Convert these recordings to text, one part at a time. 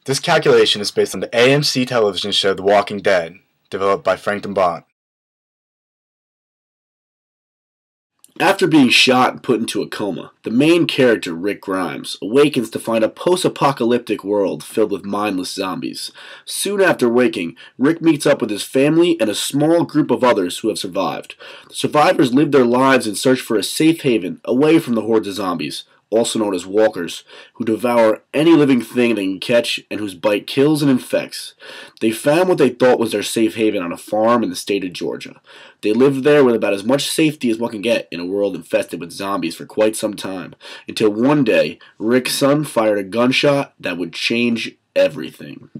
This calculation is based on the AMC television show The Walking Dead, developed by Frank Bont. After being shot and put into a coma, the main character, Rick Grimes, awakens to find a post-apocalyptic world filled with mindless zombies. Soon after waking, Rick meets up with his family and a small group of others who have survived. The survivors live their lives in search for a safe haven away from the hordes of zombies, also known as walkers, who devour any living thing they can catch and whose bite kills and infects. They found what they thought was their safe haven on a farm in the state of Georgia. They lived there with about as much safety as one can get in a world infested with zombies for quite some time, until one day, Rick's son fired a gunshot that would change everything.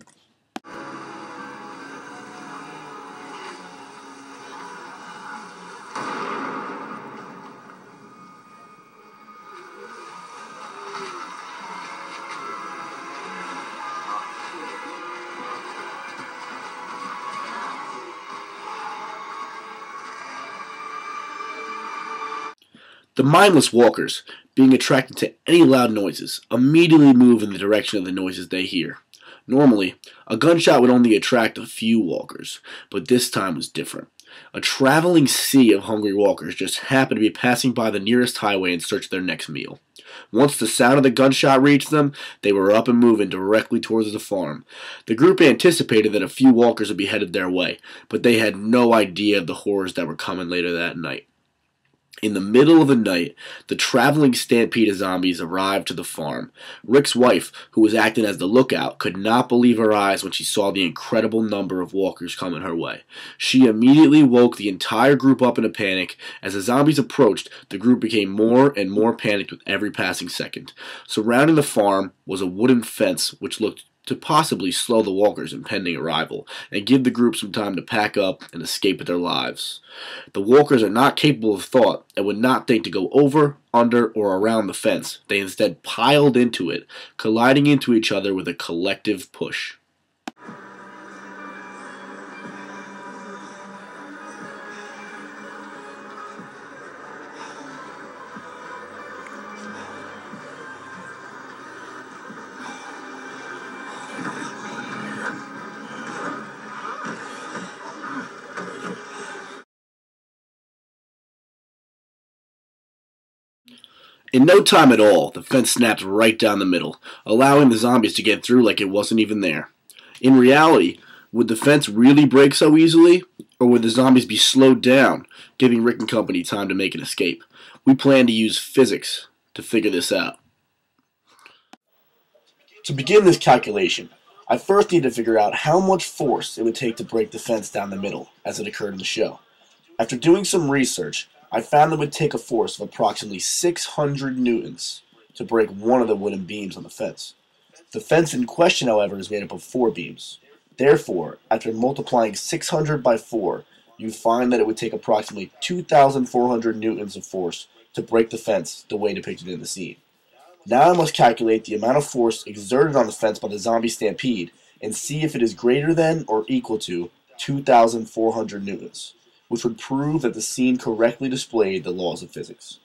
The mindless walkers, being attracted to any loud noises, immediately move in the direction of the noises they hear. Normally, a gunshot would only attract a few walkers, but this time was different. A traveling sea of hungry walkers just happened to be passing by the nearest highway in search of their next meal. Once the sound of the gunshot reached them, they were up and moving directly towards the farm. The group anticipated that a few walkers would be headed their way, but they had no idea of the horrors that were coming later that night. In the middle of the night, the traveling stampede of zombies arrived to the farm. Rick's wife, who was acting as the lookout, could not believe her eyes when she saw the incredible number of walkers coming her way. She immediately woke the entire group up in a panic. As the zombies approached, the group became more and more panicked with every passing second. Surrounding the farm was a wooden fence which looked to possibly slow the walkers' impending arrival and give the group some time to pack up and escape with their lives. The walkers are not capable of thought and would not think to go over, under, or around the fence. They instead piled into it, colliding into each other with a collective push. In no time at all, the fence snapped right down the middle, allowing the zombies to get through like it wasn't even there. In reality, would the fence really break so easily, or would the zombies be slowed down, giving Rick and company time to make an escape? We plan to use physics to figure this out. To begin this calculation, I first need to figure out how much force it would take to break the fence down the middle, as it occurred in the show. After doing some research, I found that it would take a force of approximately 600 newtons to break one of the wooden beams on the fence. The fence in question, however, is made up of 4 beams. Therefore, after multiplying 600 by 4, you find that it would take approximately 2,400 newtons of force to break the fence the way depicted in the scene. Now I must calculate the amount of force exerted on the fence by the zombie stampede and see if it is greater than or equal to 2,400 newtons, which would prove that the scene correctly displayed the laws of physics.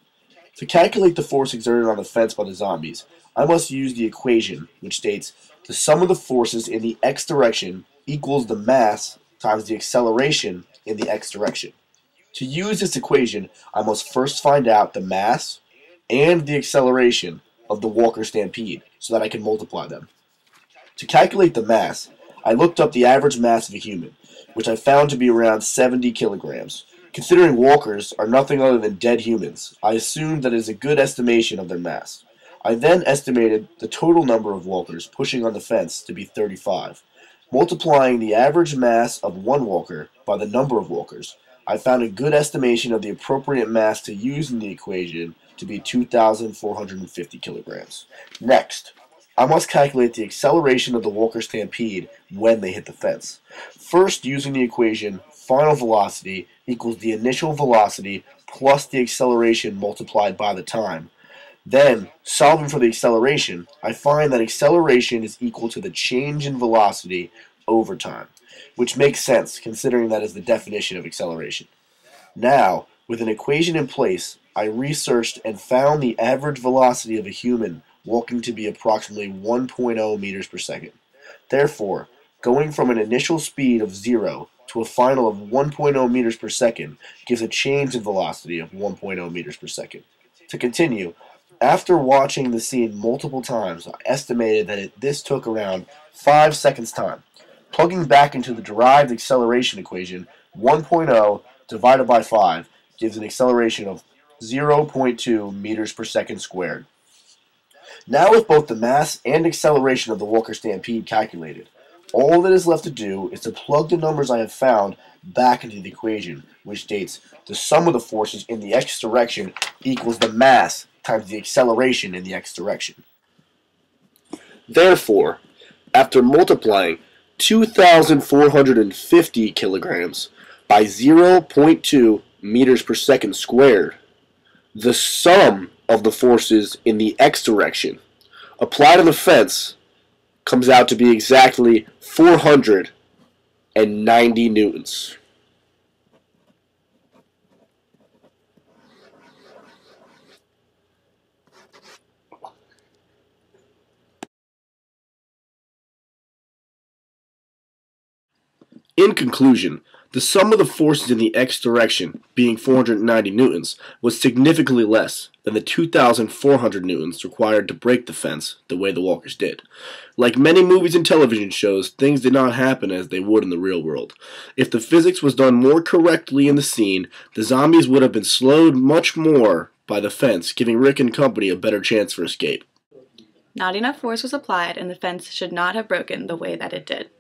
To calculate the force exerted on the fence by the zombies, I must use the equation which states the sum of the forces in the x direction equals the mass times the acceleration in the x direction. To use this equation, I must first find out the mass and the acceleration of the walker stampede so that I can multiply them. To calculate the mass, I looked up the average mass of a human, which I found to be around 70 kilograms. Considering walkers are nothing other than dead humans, I assumed that it is a good estimation of their mass. I then estimated the total number of walkers pushing on the fence to be 35. Multiplying the average mass of one walker by the number of walkers, I found a good estimation of the appropriate mass to use in the equation to be 2,450 kilograms. Next, I must calculate the acceleration of the walker stampede when they hit the fence. First, using the equation, final velocity equals the initial velocity plus the acceleration multiplied by the time. Then, solving for the acceleration, I find that acceleration is equal to the change in velocity over time, which makes sense considering that is the definition of acceleration. Now, with an equation in place, I researched and found the average velocity of a human walking to be approximately 1.0 meters per second. Therefore, going from an initial speed of 0 to a final of 1.0 meters per second gives a change in velocity of 1.0 meters per second. To continue, after watching the scene multiple times, I estimated that this took around 5 seconds time. Plugging back into the derived acceleration equation, 1.0 divided by 5 gives an acceleration of 0.2 meters per second squared. Now with both the mass and acceleration of the Walker Stampede calculated, all that is left to do is to plug the numbers I have found back into the equation, which states the sum of the forces in the x direction equals the mass times the acceleration in the x direction. Therefore, after multiplying 2,450 kilograms by 0.2 meters per second squared, the sum of the forces in the x direction applied on the fence comes out to be exactly 490 newtons. In conclusion, the sum of the forces in the x direction, being 490 newtons, was significantly less than the 2,400 newtons required to break the fence the way the walkers did. Like many movies and television shows, things did not happen as they would in the real world. If the physics was done more correctly in the scene, the zombies would have been slowed much more by the fence, giving Rick and company a better chance for escape. Not enough force was applied, and the fence should not have broken the way that it did.